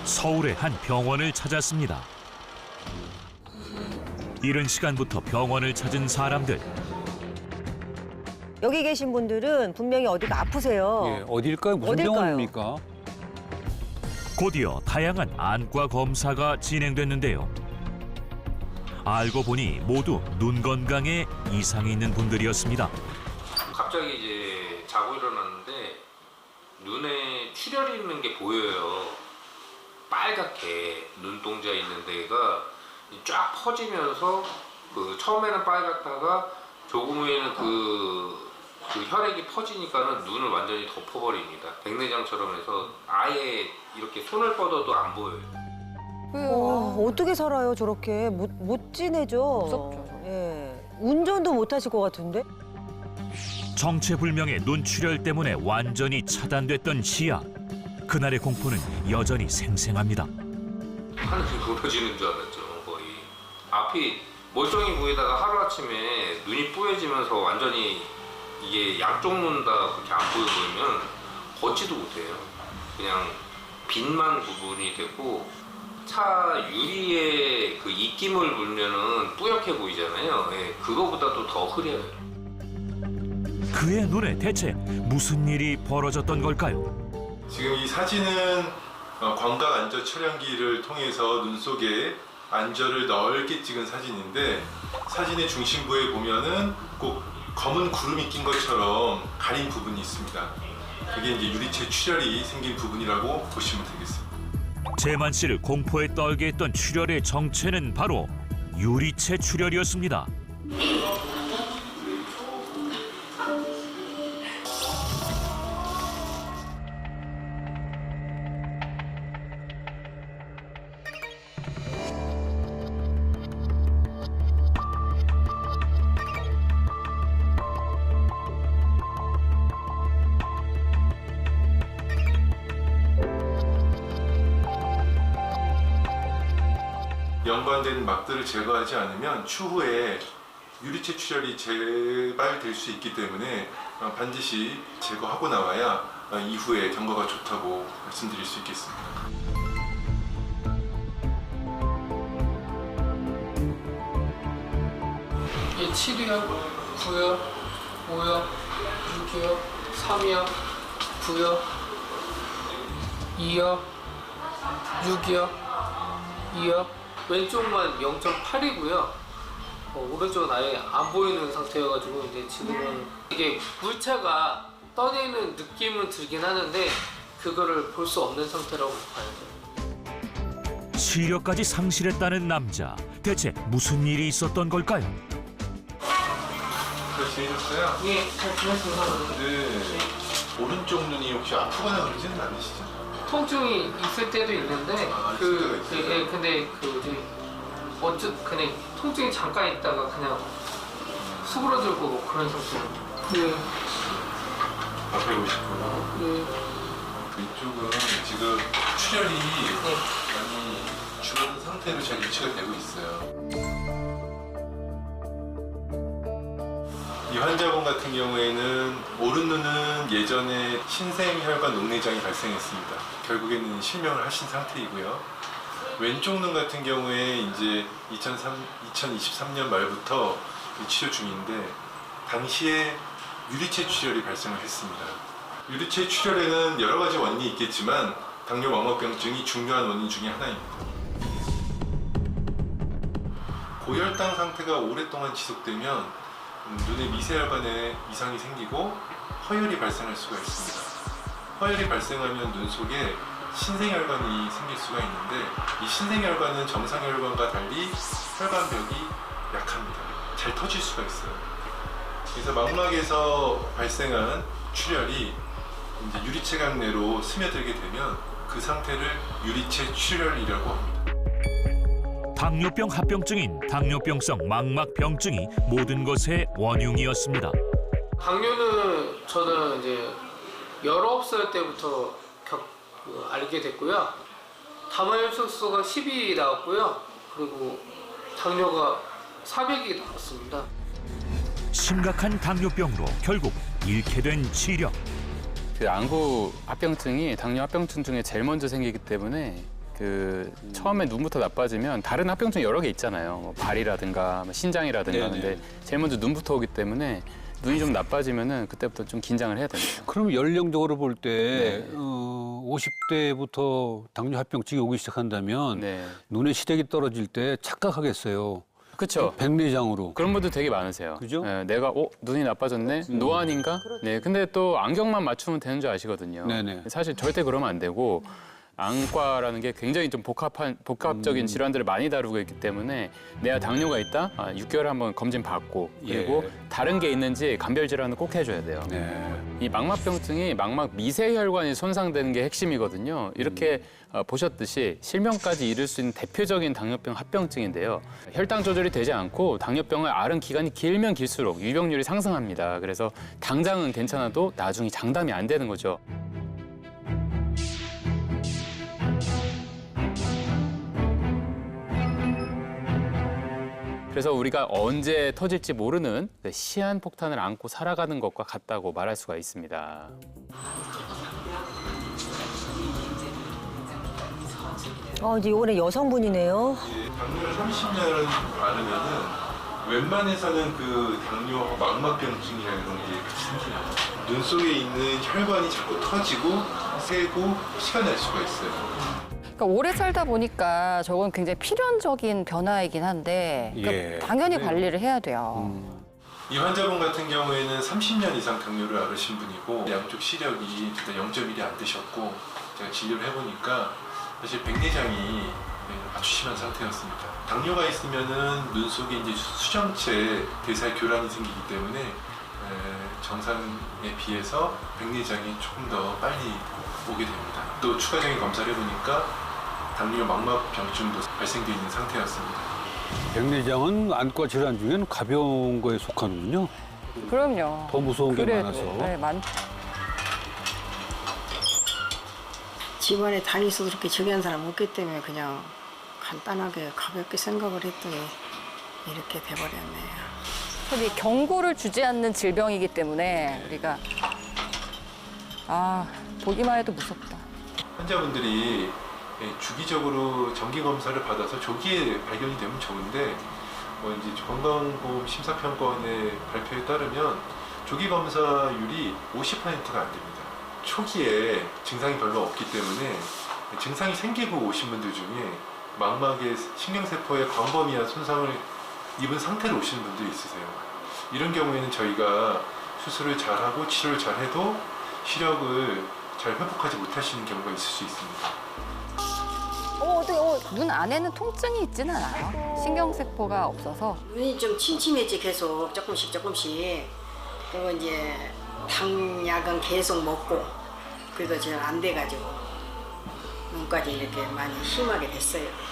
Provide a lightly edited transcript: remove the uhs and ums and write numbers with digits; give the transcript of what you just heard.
서울의 한 병원을 찾았습니다. 이른 시간부터 병원을 찾은 사람들. 여기 계신 분들은 분명히 어디가 아프세요. 예, 어딜까요? 무슨 어딜까요? 병원입니까? 곧이어 다양한 안과 검사가 진행됐는데요. 알고 보니 모두 눈 건강에 이상이 있는 분들이었습니다. 갑자기 이제 자고 일어났는데 눈에 출혈이 있는 게 보여요. 빨갛게 눈동자 있는 데가 쫙 퍼지면서 처음에는 빨갛다가 조금 후에는 그 혈액이 퍼지니까는 눈을 완전히 덮어버립니다. 백내장처럼 해서 아예 이렇게 손을 뻗어도 안 보여요. 어떻게 살아요, 저렇게? 못 지내죠. 무섭죠. 예. 운전도 못 하실 것 같은데? 정체불명의 눈 출혈 때문에 완전히 차단됐던 시야. 그날의 공포는 여전히 생생합니다. 하늘이 무너지는 줄 알았죠, 거의. 앞이 멀쩡히 보이다가 하루아침에 눈이 뿌얘지면서 완전히 이게 양쪽 눈 다 그렇게 안 보이면 걷지도 못해요. 그냥 빛만 부분이 되고 차 유리에 그 입김을 물면은 뿌옇게 보이잖아요. 예, 그거보다도 더 흐려요. 그의 눈에 대체 무슨 일이 벌어졌던 걸까요? 지금 이 사진은 광각 안저 촬영기를 통해서 눈 속에 안저를 넓게 찍은 사진인데 사진의 중심부에 보면은 꼭 검은 구름이 낀 것처럼 가린 부분이 있습니다. 그게 이제 유리체 출혈이 생긴 부분이라고 보시면 되겠습니다. 재만 씨를 공포에 떨게 했던 출혈의 정체는 바로 유리체 출혈이었습니다. 연관된 막들을 제거하지 않으면 추후에 유리체 출혈이 재발될 수 있기 때문에 반드시 제거하고 나와야 이후에 경과가 좋다고 말씀드릴 수 있겠습니다. 이 7이요, 9요, 5요, 6이요, 3이요, 9요, 2요, 6이요, 2요. 왼쪽만 0.8이고요. 오른쪽은 아예 안 보이는 상태여가지고 이제 지금은 이게 물체가 떠내는 느낌은 들긴 하는데 그거를 볼 수 없는 상태라고 봐요. 시력까지 상실했다는 남자. 대체 무슨 일이 있었던 걸까요? 잘 지내셨어요? 예, 잘 지냈습니다. 네. 오른쪽 눈이 혹시 아프거나 그러지는 않으시죠? 통증이 있을 때도 있는데 예, 근데 그냥 통증이 잠깐 있다가 그냥 수그러들고 뭐 그런 상태로. 네. 앞에 오시고요. 네. 이쪽은 지금 출혈이 많이 줄어든 상태로 잘 유지가 되고 있어요. 이 환자분 같은 경우에는 오른 눈은 예전에 신생혈관 녹내장이 발생했습니다. 결국에는 실명을 하신 상태이고요. 왼쪽 눈 같은 경우에 이제 2023년 말부터 치료 중인데 당시에 유리체 출혈이 발생을 했습니다. 유리체 출혈에는 여러 가지 원인이 있겠지만 당뇨 망막병증이 중요한 원인 중에 하나입니다. 고혈당 상태가 오랫동안 지속되면 눈의 미세혈관에 이상이 생기고 허혈이 발생할 수가 있습니다. 허혈이 발생하면 눈 속에 신생혈관이 생길 수가 있는데 이 신생혈관은 정상혈관과 달리 혈관벽이 약합니다. 잘 터질 수가 있어요. 그래서 망막에서 발생한 출혈이 이제 유리체각 내로 스며들게 되면 그 상태를 유리체 출혈이라고 합니다. 당뇨병 합병증인 당뇨병성 망막병증이 모든 것의 원흉이었습니다. 당뇨는 저는 이제 19살 때부터 알게 됐고요. 담화혈색소가 10이 나왔고요. 그리고 당뇨가 400이 나왔습니다. 심각한 당뇨병으로 결국 잃게 된 치력. 그 안구 합병증이 당뇨 합병증 중에 제일 먼저 생기기 때문에 처음에 눈부터 나빠지면 다른 합병증 여러 개 있잖아요. 뭐 발이라든가 뭐 신장이라든가. 네네. 근데 제일 먼저 눈부터 오기 때문에 눈이 좀 나빠지면은 그때부터 좀 긴장을 해야 됩니다. 그럼 연령적으로 볼 때 네. 50대부터 당뇨 합병증이 오기 시작한다면 네. 눈의 시력이 떨어질 때 착각하겠어요. 그렇죠. 백내장으로. 그런 분들 되게 많으세요. 그죠? 네, 내가 눈이 나빠졌네? 노안인가? 네, 근데 또 안경만 맞추면 되는 줄 아시거든요. 네네. 사실 절대 그러면 안 되고 안과라는 게 굉장히 좀 복합적인 질환들을 많이 다루고 있기 때문에 내가 당뇨가 있다? 6개월에 한번 검진 받고 그리고 예. 다른 게 있는지 감별 질환을 꼭 해줘야 돼요. 네. 이 망막병증이 망막 미세혈관이 손상되는 게 핵심이거든요. 이렇게 보셨듯이 실명까지 이를 수 있는 대표적인 당뇨병 합병증인데요. 혈당 조절이 되지 않고 당뇨병을 앓은 기간이 길면 길수록 유병률이 상승합니다. 그래서 당장은 괜찮아도 나중에 장담이 안 되는 거죠. 그래서 우리가 언제 터질지 모르는 시한폭탄을 안고 살아가는 것과 같다고 말할 수가 있습니다. 이제 이번에 여성분이네요. 당뇨를 30년을 앓으면은 웬만해서는 그 당뇨 망막병증이라는 게 생겨요. 눈 속에 있는 혈관이 자꾸 터지고 새고 피가 날 수가 있어요. 그러니까 오래 살다 보니까 저건 굉장히 필연적인 변화이긴 한데 그러니까 예. 당연히 네. 관리를 해야 돼요. 이 환자분 같은 경우에는 30년 이상 당뇨를 앓으신 분이고 양쪽 시력이 일단 0.1이 안 되셨고 제가 진료를 해보니까 사실 백내장이 아주 심한 상태였습니다. 당뇨가 있으면은 눈 속에 이제 수정체 대사 교란이 생기기 때문에 정상에 비해서 백내장이 조금 더 빨리 오게 됩니다. 또 추가적인 검사를 해보니까 당뇨 망막병증도 발생되어 있는 상태였습니다. 백내장은 안과 질환 중에는 가벼운 거에 속하는군요. 그럼요. 더 무서운 게 그래, 많아서. 네, 많죠. 집안에 다니서도 그렇게 저기한 사람 없기 때문에 그냥 간단하게 가볍게 생각을 했더니 이렇게 돼버렸네요. 근데 경고를 주지 않는 질병이기 때문에 우리가 보기만 해도 무섭다. 환자분들이 주기적으로 정기 검사를 받아서 조기에 발견이 되면 좋은데 이제 건강보험 심사평가원의 발표에 따르면 조기 검사율이 50%가 안 됩니다. 초기에 증상이 별로 없기 때문에 증상이 생기고 오신 분들 중에 망막의 신경세포의 광범위한 손상을 입은 상태로 오시는 분들이 있으세요. 이런 경우에는 저희가 수술을 잘하고 치료를 잘해도 시력을 잘 회복하지 못하시는 경우가 있을 수 있습니다. 눈 안에는 통증이 있지는 않아요. 신경세포가 없어서. 눈이 좀 침침해지 계속 조금씩. 그리고 이제 당약은 계속 먹고 그래도 잘 안 돼가지고 눈까지 이렇게 많이 심하게 됐어요.